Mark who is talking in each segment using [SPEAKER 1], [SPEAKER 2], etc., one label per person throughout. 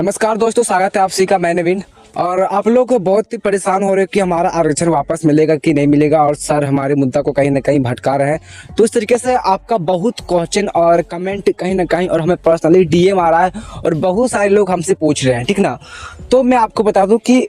[SPEAKER 1] नमस्कार दोस्तों, स्वागत है आप सभी का। मैं नवीन और आप लोग बहुत ही परेशान हो रहे हो कि हमारा आरक्षण वापस मिलेगा कि नहीं मिलेगा, और सर हमारे मुद्दा को कहीं ना कहीं भटका रहे हैं। तो इस तरीके से आपका बहुत क्वेश्चन और कमेंट कहीं ना कहीं और हमें पर्सनली डीएम आ रहा है और बहुत सारे लोग हमसे पूछ रहे हैं, ठीक ना। तो मैं आपको बता दूं कि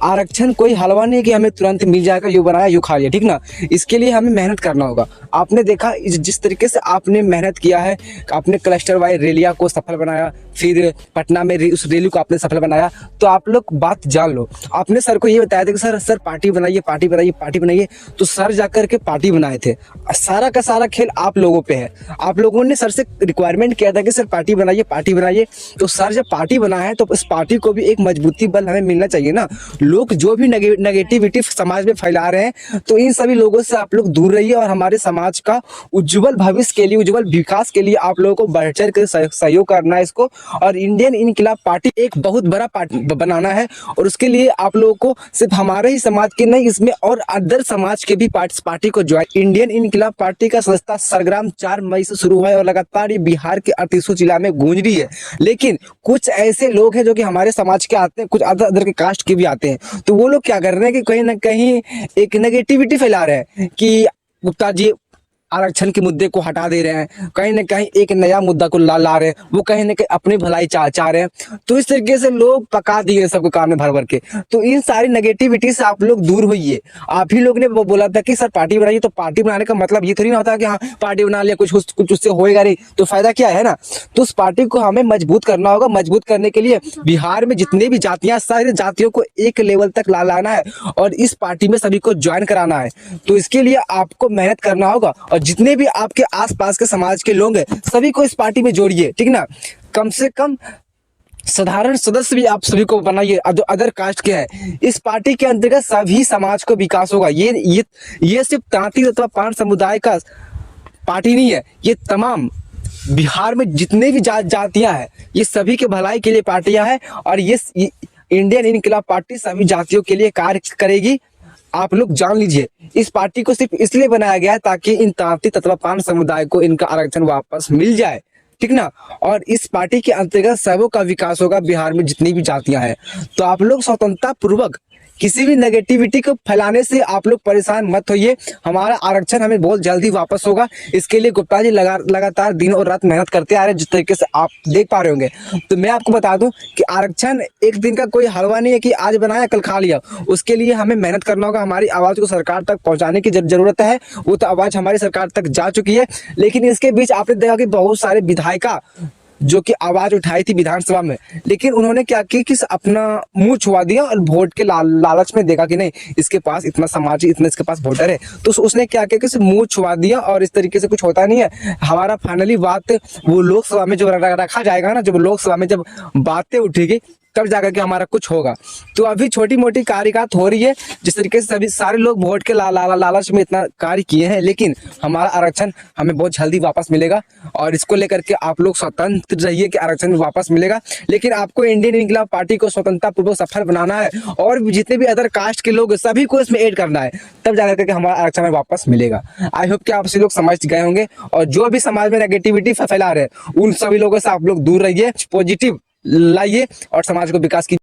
[SPEAKER 1] आरक्षण कोई हलवा नहीं कि हमें तुरंत मिल जाएगा, यूँ बनाया यूँ खा लिया, ठीक ना। इसके लिए हमें मेहनत करना होगा। आपने देखा जिस तरीके से आपने मेहनत किया है, आपने क्लस्टर वाइज रैलिया को सफल बनाया, फिर पटना में उस रैली को आपने सफल बनाया। तो आप लोग बात जान लो, आपने सर को ये बताया था कि सर पार्टी बनाइए, पार्टी बनाइए, पार्टी बनाइए। तो सर जाकर के पार्टी बनाए थे। सारा का सारा खेल आप लोगों पे है। आप लोगों ने सर से रिक्वायरमेंट किया था कि सर पार्टी बनाइए, पार्टी बनाइए। तो सर जब पार्टी बनाए हैं तो इस पार्टी को भी एक मजबूती बल हमें मिलना चाहिए ना। लोग जो भी नेगेटिविटी समाज में फैला रहे हैं, तो इन सभी लोगों से आप लोग दूर रहिए और हमारे समाज का उज्जवल भविष्य के लिए, उज्जवल विकास के लिए आप लोगों को बढ़ चढ़ कर सहयोग करना है इसको। और इंडियन इनकलाब पार्टी एक बहुत बड़ा पार्टी बनाना है, और उसके लिए आप लोगों को सिर्फ हमारे ही समाज के नहीं, इसमें और अदर समाज के भी पार्टी को ज्वाइन। इंडियन इनकलाब पार्टी का संस्था सरगर्म 4 मई से शुरू हुआ है और लगातार ये बिहार के 38 जिला में गूंज रही है। लेकिन कुछ ऐसे लोग हैं जो कि हमारे समाज के आते हैं, कुछ अदर के कास्ट के भी आते हैं। तो वो लोग क्या कर रहे हैं कि कहीं ना कहीं एक नेगेटिविटी फैला रहे हैं कि गुप्ता जी आरक्षण के मुद्दे को हटा दे रहे हैं, कहीं ना कहीं एक नया मुद्दा को ला रहे हैं, वो कहीं ना कहीं अपनी भलाई चाह रहे हैं। तो इस तरीके से लोग पका दिए सबको काम में भर भर के। तो इन सारी नेगेटिविटी से आप लोग दूर होइए। आप ही लोग ने बोला था कि सर पार्टी बनाइए, तो पार्टी बनाने का मतलब ये थोड़ी ना होता कि हाँ पार्टी बना लिया कुछ उससे होएगा नहीं, तो फायदा क्या है ना। तो उस पार्टी को हमें मजबूत करना होगा। मजबूत करने के लिए बिहार में जितने भी जातियां, सारी जातियों को एक लेवल तक लाना है और इस पार्टी में सभी को ज्वाइन कराना है। तो इसके लिए आपको मेहनत करना होगा, और जितने भी आपके आसपास के समाज के लोग हैं सभी को इस पार्टी में जोड़िए, ठीक ना। कम से कम साधारण सदस्य भी आप सभी को बनाइए, अदर कास्ट के है। इस पार्टी के अंतर्गत सभी समाज को विकास होगा। ये सिर्फ तांती अथवा पान समुदाय का पार्टी नहीं है, ये तमाम बिहार में जितने भी जातियां हैं, ये सभी के भलाई के लिए पार्टियां हैं। और ये इंडियन इनकलाब पार्टी सभी जातियों के लिए कार्य करेगी। आप लोग जान लीजिए, इस पार्टी को सिर्फ इसलिए बनाया गया है ताकि इन तांती तत्व पान समुदाय को इनका आरक्षण वापस मिल जाए, ठीक ना। और इस पार्टी के अंतर्गत सबों का विकास होगा बिहार में जितनी भी जातियां हैं। तो आप लोग स्वतंत्रता पूर्वक किसी भी नेगेटिविटी को फैलाने से आप लोग परेशान मत होइए। हमारा आरक्षण हमें बहुत जल्दी वापस होगा। इसके लिए गुप्ता जी लगातार दिन और रात मेहनत करते आ रहे हैं, जिस तरीके से आप देख पा रहे होंगे। तो मैं आपको बता दूं कि आरक्षण एक दिन का कोई हलवा नहीं है कि आज बनाया कल खा लिया। उसके लिए हमें मेहनत करना होगा। हमारी आवाज को सरकार तक पहुंचाने की जरूरत है। वो तो आवाज हमारी सरकार तक जा चुकी है, लेकिन इसके बीच आपने देखा कि बहुत सारे विधायिका जो कि आवाज उठाई थी विधानसभा में, लेकिन उन्होंने क्या किया कि अपना मुंह छुआ दिया और वोट के लालच में देखा कि नहीं इसके पास इतना समाज, इतना इसके पास वोटर है, तो उसने क्या किया कि मुंह छुआ दिया। और इस तरीके से कुछ होता नहीं है। हमारा फाइनली बात वो लोकसभा में जब रखा जाएगा ना, जब लोकसभा में जब बातें उठेगी तब जाकर के हमारा कुछ होगा। तो अभी छोटी मोटी कार्यकात हो रही है, जिस तरीके से सभी सारे लोग वोट के लालच में इतना कार्य किए हैं, लेकिन हमारा आरक्षण हमें बहुत जल्दी वापस मिलेगा। और इसको लेकर के आप लोग स्वतंत्र रहिए कि आरक्षण वापस मिलेगा। लेकिन आपको इंडियन इनकलाब पार्टी को स्वतंत्रता पूर्वक सफल बनाना है, और जितने भी अदर कास्ट के लोग सभी को इसमें ऐड करना है, तब जाकर के हमारा आरक्षण वापस मिलेगा। आई होप कि आप सभी लोग समझ गए होंगे। और जो भी समाज में नेगेटिविटी फैला रहे हैं उन सभी लोगों से आप लोग दूर रहिए, पॉजिटिव लाइए और समाज को विकास की